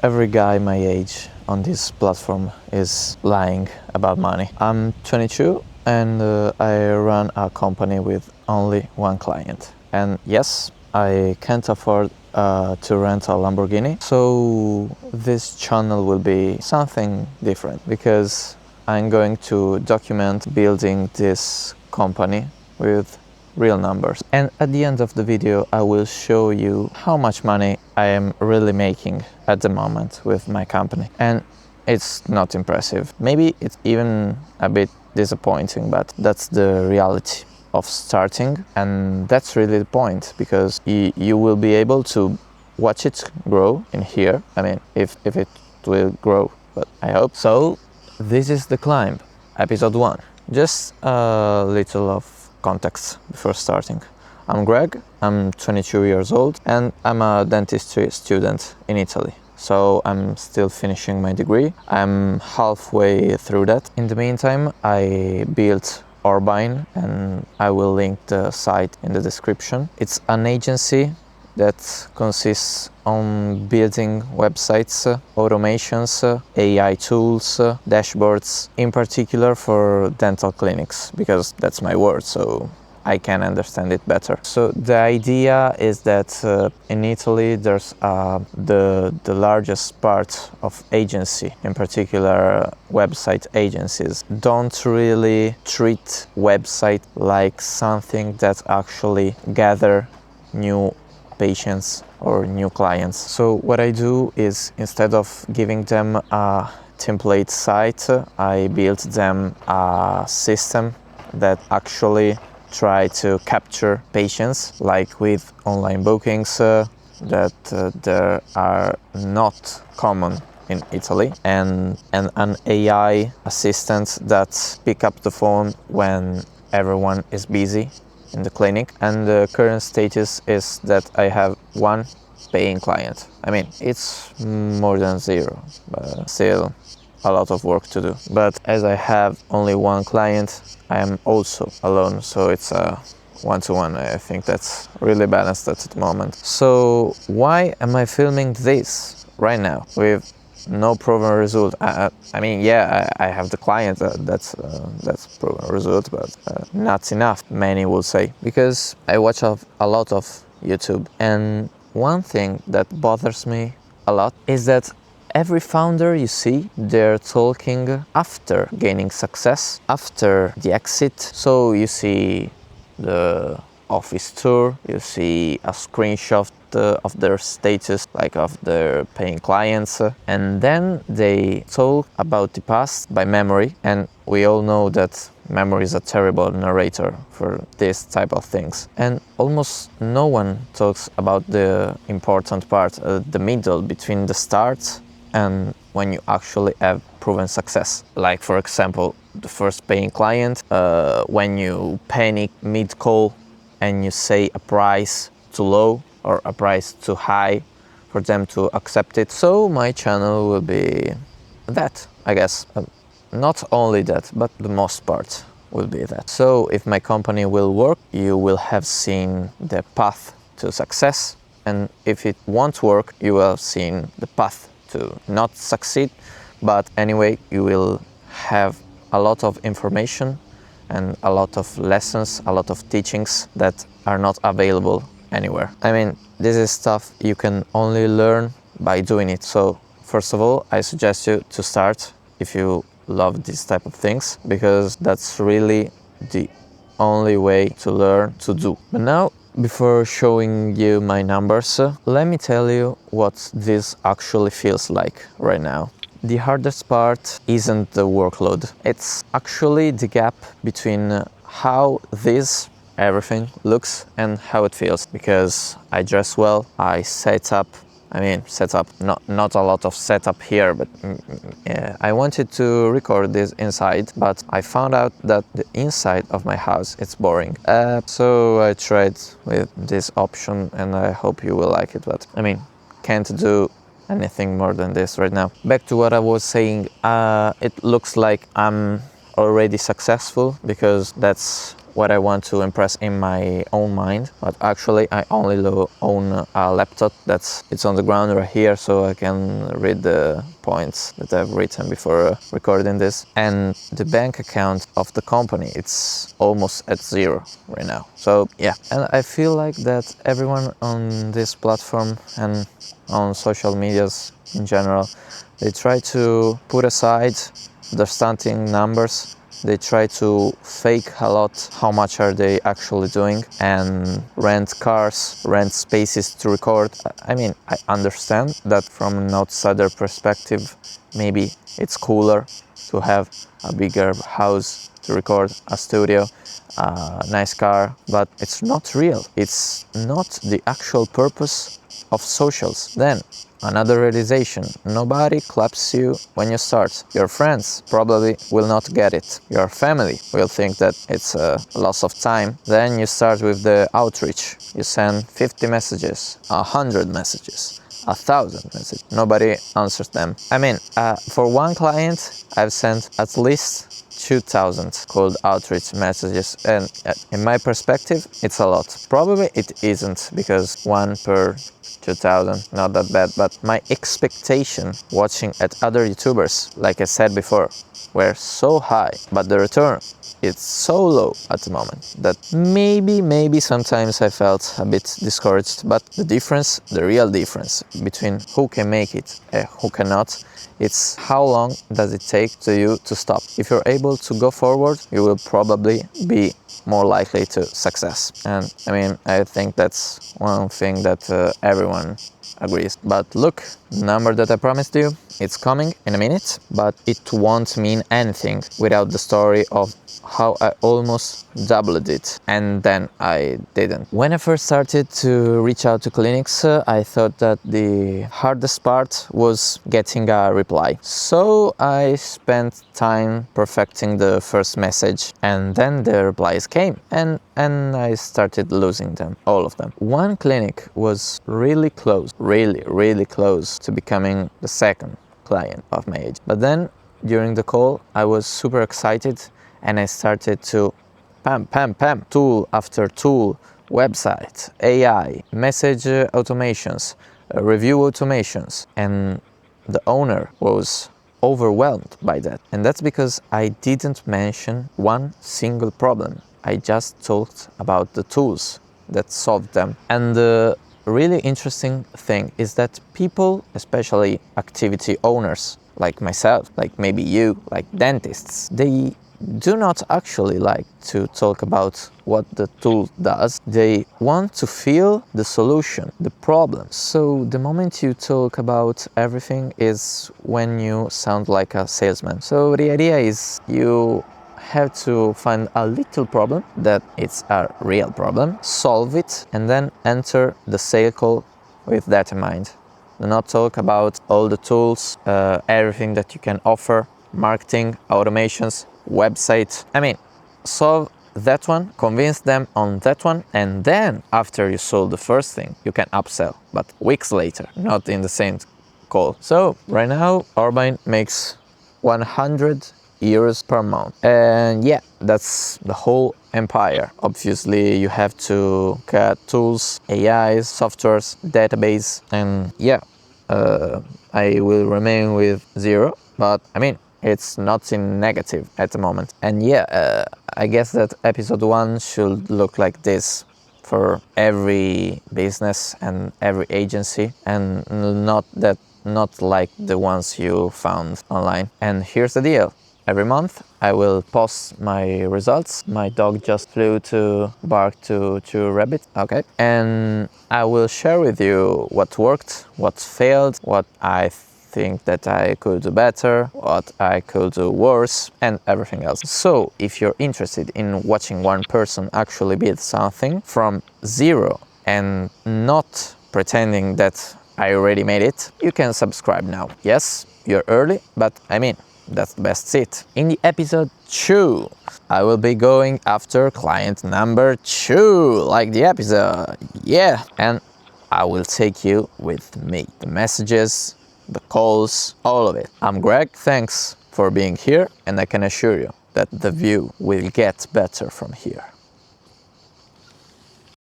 every guy my age on this platform is lying about money. I'm 22 and I run a company with only one client. And yes, I can't afford to rent a Lamborghini. So this channel will be something different because I'm going to document building this company with real numbers. And at the end of the video, I will show you how much money I am really making at the moment with my company. And it's not impressive. Maybe it's even a bit disappointing, but that's the reality of starting. And that's really the point, because you will be able to watch it grow in here. I mean, if it will grow, but I hope so. This is The Climb, episode 1. Just a little of context before starting. I'm Greg, I'm 22 years old, and I'm a dentistry student in Italy. So I'm still finishing my degree. I'm halfway through that. In the meantime, I built Orbine, and I will link the site in the description. It's an agency that consists on building websites, automations, AI tools, dashboards, in particular for dental clinics, because that's my word, so I can understand it better. So the idea is that in Italy there's the largest part of agency, in particular website agencies, don't really treat website like something that actually gather new patients or new clients. So what I do is, instead of giving them a template site, I built them a system that actually try to capture patients, like with online bookings that there are not common in Italy, and an AI assistant that pick up the phone when everyone is busy in the clinic. And the current status is that I have one paying client. I mean, it's more than zero, but still a lot of work to do. But as I have only one client, I am also alone, so it's a one-to-one. I think that's really balanced at the moment. So why am I filming this right now with no proven result? I mean, yeah, I have the client, that's proven result, but not enough, many will say, because I watch a lot of YouTube, and one thing that bothers me a lot is that every founder you see, they're talking after gaining success, after the exit. So you see the office tour, you see a screenshot of their status, like of their paying clients, and then they talk about the past by memory, and we all know that memory is a terrible narrator for this type of things. And almost no one talks about the important part, the middle between the start and when you actually have proven success. Like, for example, the first paying client, when you panic mid-call and you say a price too low or a price too high for them to accept it. So my channel will be that, I guess. Not only that, but the most part will be that. So if my company will work, you will have seen the path to success. And if it won't work, you will have seen the path to not succeed. But anyway, you will have a lot of information and a lot of lessons, a lot of teachings that are not available anywhere. I mean, this is stuff you can only learn by doing it. So first of all, I suggest you to start if you love this type of things, because that's really the only way to learn to do. But now, before showing you my numbers, let me tell you what this actually feels like right now. The hardest part isn't the workload. It's actually the gap between how everything looks and how it feels. Because I dress well, I set up, not a lot of setup here, but I wanted to record this inside, but I found out that the inside of my house, it's boring. So I tried with this option, and I hope you will like it, but I mean, can't do anything more than this right now. Back to what I was saying, it looks like I'm already successful, because that's what I want to impress in my own mind, but actually I only own a laptop it's on the ground right here, so I can read the points that I've written before recording this. And the bank account of the company, it's almost at zero right now. So yeah, and I feel like that everyone on this platform and on social medias in general, they try to put aside their starting numbers. They try to fake a lot how much are they actually doing and rent cars, rent spaces to record. I mean, I understand that from an outsider perspective, maybe it's cooler to have a bigger house to record, a studio, a nice car, but it's not real. It's not the actual purpose of socials. Then another realization: nobody claps you when you start. Your friends probably will not get it. Your family will think that it's a loss of time. Then you start with the outreach. You send 50 messages, 100 messages, 1,000 messages. Nobody answers them. I mean, for one client, I've sent at least 2,000 cold outreach messages, and in my perspective, it's a lot. Probably it isn't, because 1 per 2,000, not that bad, but my expectation watching at other YouTubers, like I said before, were so high, but the return, it's so low at the moment that maybe sometimes I felt a bit discouraged. But the difference, the real difference between who can make it and who cannot, it's how long does it take to you to stop. If you're able to go forward, you will probably be more likely to success. And I mean, I think that's one thing that everyone agrees. But look, the number that I promised you, it's coming in a minute, but it won't mean anything without the story of how I almost doubled it and then I didn't. When I first started to reach out to clinics, I thought that the hardest part was getting a reply. So I spent time perfecting the first message, and then the replies came, and I started losing them, all of them. One clinic was really close, really close to becoming the second client of my age. But then during the call, I was super excited and I started to pam, tool after tool, website, AI, message automations, review automations, and the owner was overwhelmed by that. And that's because I didn't mention one single problem. I just talked about the tools that solved them. And the really interesting thing is that people, especially activity owners like myself, like maybe you, like dentists, they do not actually like to talk about what the tool does. They want to feel the solution, the problem. So the moment you talk about everything is when you sound like a salesman. So the idea is you have to find a little problem that it's a real problem, solve it, and then enter the sales call with that in mind. Do not talk about all the tools, everything that you can offer, marketing, automations, website. I mean, solve that one, convince them on that one, and then after you solve the first thing, you can upsell, but weeks later, not in the same call. So right now, Orbain makes 100 euros per month. And yeah, that's the whole empire. Obviously, you have to cut tools, AIs, softwares, database, and yeah, I will remain with zero, but I mean, it's not in negative at the moment. And yeah, I guess that episode 1 should look like this for every business and every agency, and not like the ones you found online. And here's the deal. Every month I will post my results. My dog just flew to bark to a rabbit. Okay. And I will share with you what worked, what failed, what I think that I could do better, what I could do worse, and everything else. So if you're interested in watching one person actually build something from zero and not pretending that I already made it, you can subscribe now. Yes, you're early, but I mean, that's the best seat. In the episode 2, I will be going after client number 2, like the episode. Yeah, and I will take you with me. The messages, the calls, all of it. I'm Greg, thanks for being here, and I can assure you that the view will get better from here.